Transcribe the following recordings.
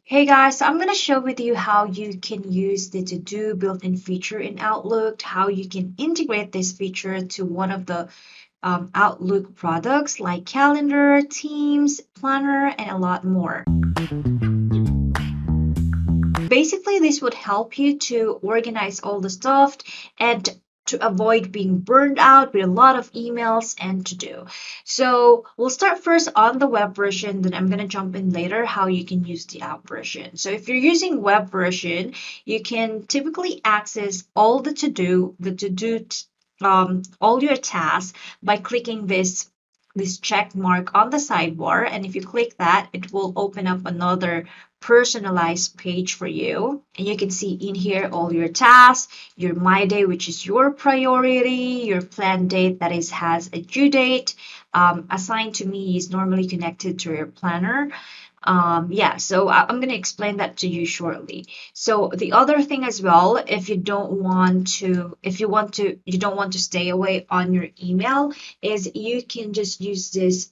Hey guys, so I'm going to show with you how you can use the to-do built-in feature in Outlook, how you can integrate this feature to one of the Outlook products like Calendar, Teams, Planner, and a lot more. Basically, this would help you to organize all the stuff and to avoid being burned out with a lot of emails and to do. So we'll start first on the web version, then I'm going to jump in later how you can use the app version. So if you're using web version, you can typically access all the all your tasks by clicking this check mark on the sidebar, and if you click that, it will open up another personalized page for you, and you can see in here all your tasks, your my day, which is your priority, your planned date that is has a due date, assigned to me is normally connected to your planner. Yeah, so I'm going to explain that to you shortly. So the other thing as well, if you don't want to, you don't want to stay away on your email, is you can just use this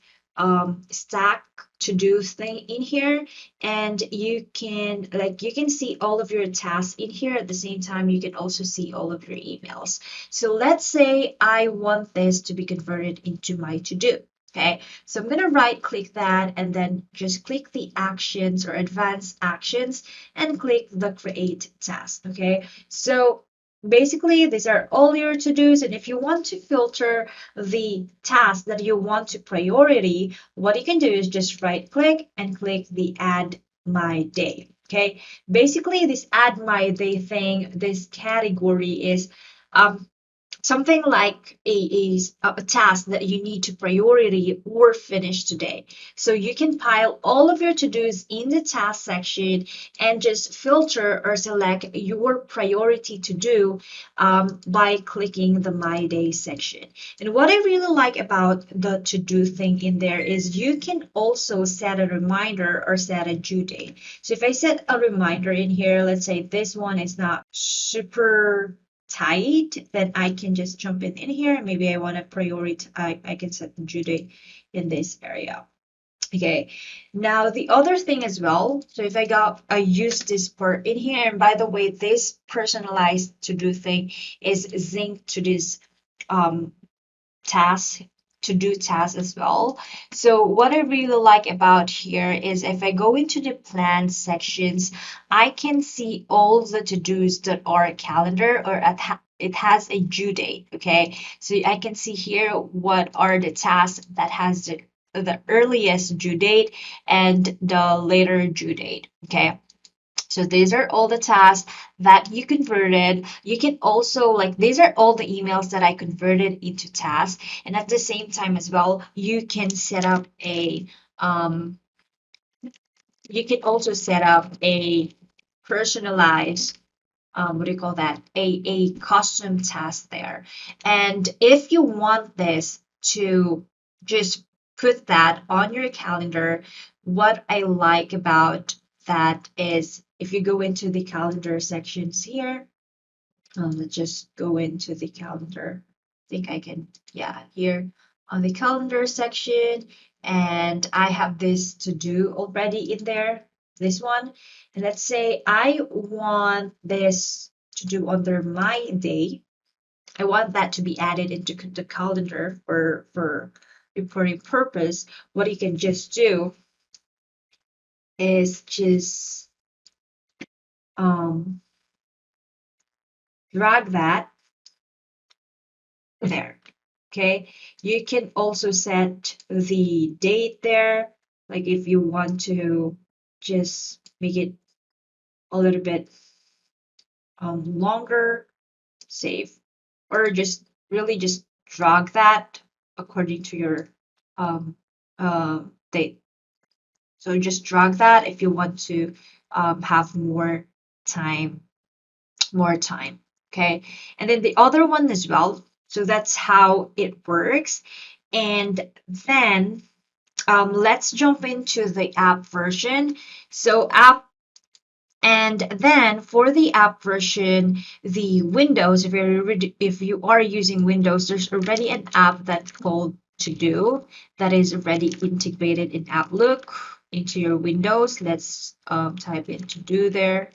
stack to do thing in here, and you can see all of your tasks in here. At the same time, you can also see all of your emails. So let's say I want this to be converted into my to-do. Okay, so I'm going to right click that and then just click the actions or advanced actions and click the create task. Okay, so basically these are all your to-dos, and if you want to filter the task that you want to priority, what you can do is just right click and click the add my day. Okay, basically this add my day thing, this category is something like a task that you need to priority or finish today. So you can pile all of your to-dos in the task section and just filter or select your priority to do by clicking the My Day section. And what I really like about the to-do thing in there is you can also set a reminder or set a due date. So if I set a reminder in here, let's say this one is not super tight, then I can just jump in here. Maybe I want to prioritize, I can set the due date in this area. Okay, now the other thing as well, so if I use this part in here, and by the way, this personalized to do thing is synced to this task to do tasks as well. So what I really like about here is if I go into the plan sections, I can see all the to-dos that are a calendar or it has a due date. Okay, so I can see here what are the tasks that has the earliest due date and the later due date. Okay, so these are all the tasks that you converted. You can also these are all the emails that I converted into tasks. And at the same time as well, you can set up you can also set up a personalized what do you call that? A custom task there. And if you want this to just put that on your calendar, what I like about that is if you go into the calendar sections here, let's just go into the calendar. I think I can, yeah, here on the calendar section, and I have this to do already in there, this one. And let's say I want this to do under my day. I want that to be added into the calendar for reporting purpose. What you can just do is just drag that there. Okay, you can also set the date there, like if you want to just make it a little bit longer, save, or just really just drag that according to your date. So just drag that if you want to have time, more time. Okay, and then the other one as well. So that's how it works. And then let's jump into the app version. So and then for the app version, the Windows, if you are using Windows, there's already an app that's called To Do that is already integrated in Outlook. into your Windows. Let's type in to do there.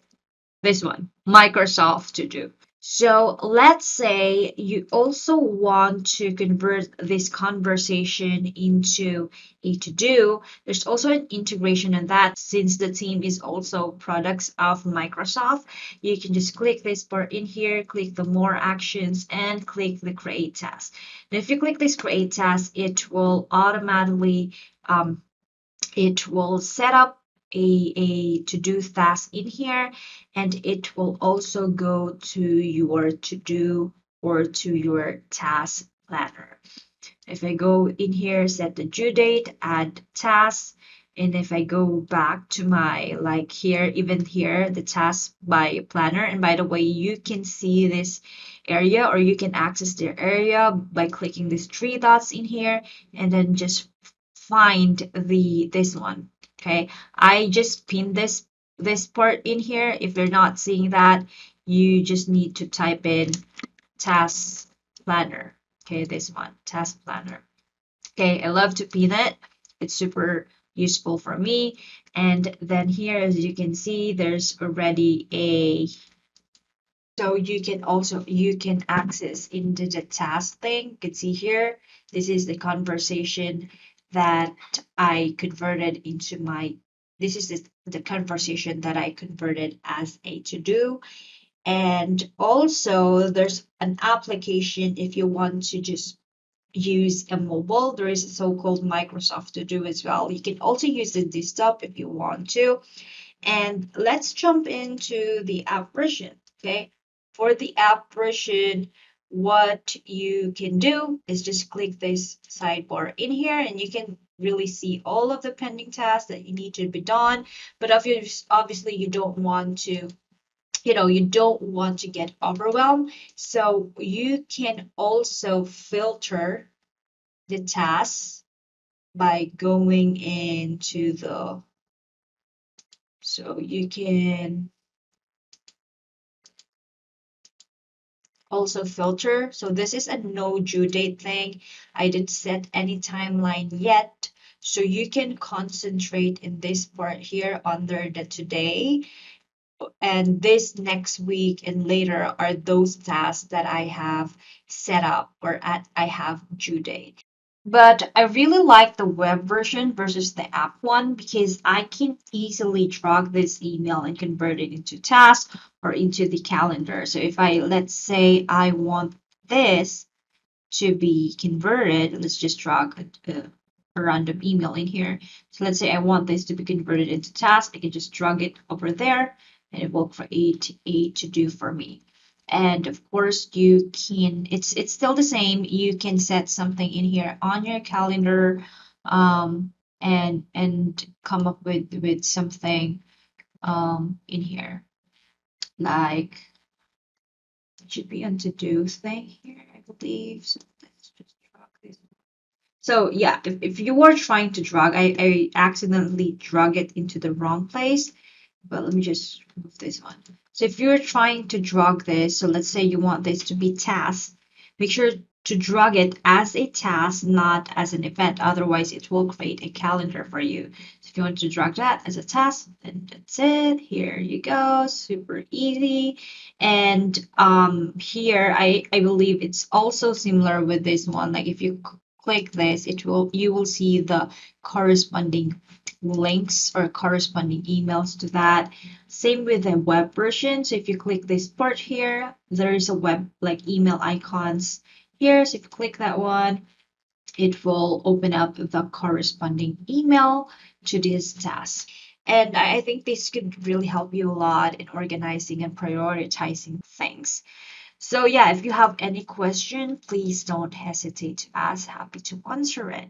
This one, Microsoft To Do. So let's say you also want to convert this conversation into a to-do. There's also an integration in that since the team is also products of Microsoft. You can just click this part in here, click the more actions, and click the create task. Now, if you click this create task, it will automatically set up a to-do task in here, and it will also go to your to-do or to your task planner. If I go in here, set the due date, add tasks, and if I go back to my, like here, even here, the task by planner, and by the way, you can see this area or you can access the area by clicking these three dots in here and then just find this one. Okay, I just pinned this part in here. If you're not seeing that, you just need to type in task planner. Okay, this one, task planner. Okay, I love to pin it. It's super useful for me. And then here, as you can see, there's already a, so you can access into the task thing. You can see here, this is the conversation that I converted into my, this is the conversation that I converted as a to-do. And also there's an application if you want to just use a mobile. There is a so-called Microsoft To Do as well. You can also use the desktop if you want to. And let's jump into the app version. Okay. For the app version, what you can do is just click this sidebar in here and you can really see all of the pending tasks that you need to be done. But obviously you don't want to, you don't want to get overwhelmed. So you can also filter the tasks by going into the, so you can also filter. So this is a no due date thing. I didn't set any timeline yet. So you can concentrate in this part here under the today. And this next week and later are those tasks that I have set up or I have due date. But I really like the web version versus the app one because I can easily drag this email and convert it into task or into the calendar. So if I, let's say I want this to be converted, let's just drag a random email in here. So let's say I want this to be converted into task. I can just drag it over there and it will create a to-do for me. And of course, you can, it's still the same. You can set something in here on your calendar and come up with something in here. Like it should be a to-do thing here, I believe. So let's just drag this. So yeah, if you were trying to drag, I accidentally drag it into the wrong place. But let me just remove this one. So if you're trying to drag this, so let's say you want this to be task, make sure to drag it as a task, not as an event. Otherwise, it will create a calendar for you. So if you want to drag that as a task, then that's it. Here you go, super easy. And here, I believe it's also similar with this one. Like if you click this, you will see the corresponding links or corresponding emails to that. Same with the web version. So if you click this part here, there is a web like email icons here. So if you click that one, it will open up the corresponding email to this task. And I think this could really help you a lot in organizing and prioritizing things. So yeah, if you have any question, please don't hesitate to ask. Happy to answer it.